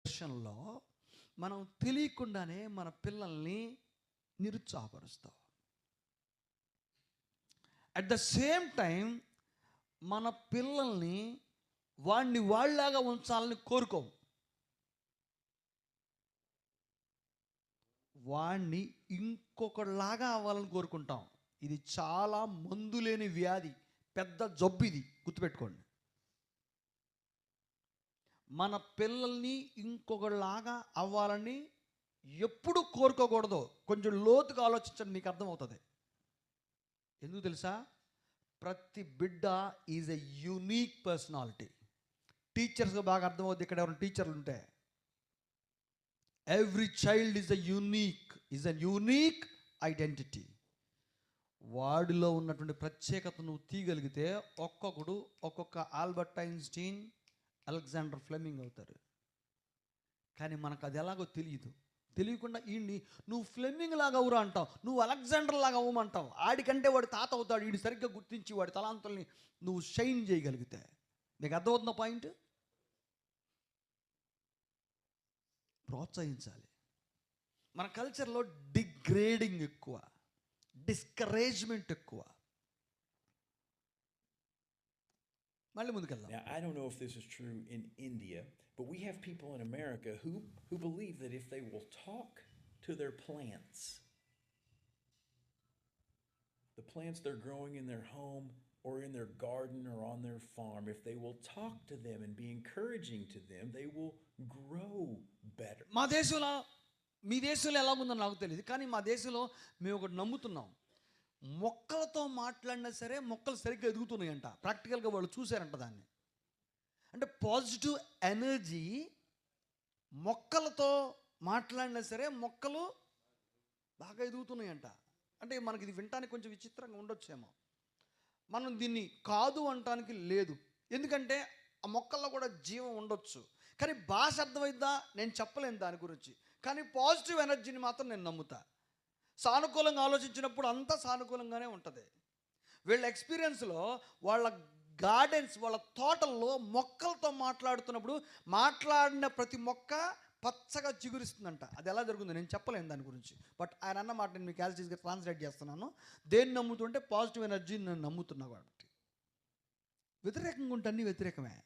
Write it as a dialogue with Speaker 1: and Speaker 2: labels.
Speaker 1: విషయంలో మనం తెలియకుండానే మన పిల్లల్ని నిరుత్సాహపరుస్తాం. అట్ ద సేమ్ టైం మన పిల్లల్ని వాడిని వాళ్ళలాగా ఉంచాలని కోరుకోం. వాడిని ఇంకొకలాగా అవ్వాలని కోరుకుంటాం. ఇది చాలా మందులేని వ్యాధి, పెద్ద జబ్బు. ఇది గుర్తుపెట్టుకోండి. మన పిల్లల్ని ఇంకొకలాగా అవ్వాలని ఎప్పుడు కోరుకోకూడదు. కొంచెం లోతుగా ఆలోచించండి, మీకు అర్థమవుతుంది. ఎందుకు తెలుసా? ప్రతి బిడ్డ ఈజ్ ఎ యూనిక్ పర్సనాలిటీ. టీచర్స్గా బాగా అర్థమవుతుంది. ఇక్కడ ఎవరైనా టీచర్లు ఉంటే, every child is a unique identity. వాడిలో ఉన్నటువంటి ప్రత్యేకత నువ్వు తీయగలిగితే ఒక్కొక్కడు ఒక్కొక్క ఆల్బర్ట్ ఐన్స్టీన్, అలెగ్జాండర్ ఫ్లెమింగ్ అవుతారు. కానీ మనకు అది ఎలాగో తెలియకుండా ఈయన్ని నువ్వు ఫ్లెమింగ్ లాగా అవురా అంటావు, నువ్వు అలెగ్జాండర్ లాగా అవ్వమంటావు. ఆడికంటే వాడు తాత అవుతాడు. వీడు సరిగ్గా గుర్తించి వాడి తలాంతుల్ని నువ్వు షైన్ చేయగలిగితే. నీకు అర్థమవుతున్న పాయింట్? ప్రోత్సహించాలి. మన కల్చర్లో డిగ్రేడింగ్ ఎక్కువ, డిస్కరేజ్మెంట్ ఎక్కువ. మళ్ళీ ముందుకెళ్దాం.
Speaker 2: Now, I don't know if this is true in India, but we have people in America who believe that if they will talk to their plants, the plants they're growing in their home or in their garden or on their farm, if they will talk to them and be encouraging to them, they will grow better.
Speaker 1: మా దేశంలో, మీ దేశంలో ఎలా ఉందో నాకు తెలియదు, కానీ మా దేశంలో మేము ఒకటి నమ్ముతున్నాం. మొక్కలతో మాట్లాడినా సరే మొక్కలు సరిగ్గా ఎదుగుతున్నాయంట. ప్రాక్టికల్గా వాళ్ళు చూశారంట దాన్ని. అంటే పాజిటివ్ ఎనర్జీ, మొక్కలతో మాట్లాడినా సరే మొక్కలు బాగా ఎదుగుతున్నాయంట. అంటే మనకి ఇది వినటానికి కొంచెం విచిత్రంగా ఉండొచ్చేమో. మనం దీన్ని కాదు అనటానికి లేదు, ఎందుకంటే ఆ మొక్కల్లో కూడా జీవం ఉండొచ్చు. కానీ భాష అర్థమైద్దా నేను చెప్పలేను దాని గురించి. కానీ పాజిటివ్ ఎనర్జీని మాత్రం నేను నమ్ముతా. సానుకూలంగా ఆలోచించినప్పుడు అంతా సానుకూలంగానే ఉంటుంది. వీళ్ళ ఎక్స్పీరియన్స్లో వాళ్ళ గార్డెన్స్, వాళ్ళ తోటల్లో మొక్కలతో మాట్లాడుతున్నప్పుడు మాట్లాడిన ప్రతి మొక్క పచ్చగా చిగురిస్తుందంట. అది ఎలా జరుగుతుందో నేను చెప్పలేను దాని గురించి. బట్ ఆయన అన్న మాట నేను మీకు యాజిటీస్గా ట్రాన్స్లేట్ చేస్తున్నాను. దేన్ని నమ్ముతుంటే పాజిటివ్ ఎనర్జీని నేను నమ్ముతున్నా. కాబట్టి వ్యతిరేకంగా ఉంటే అన్నీ వ్యతిరేకమే.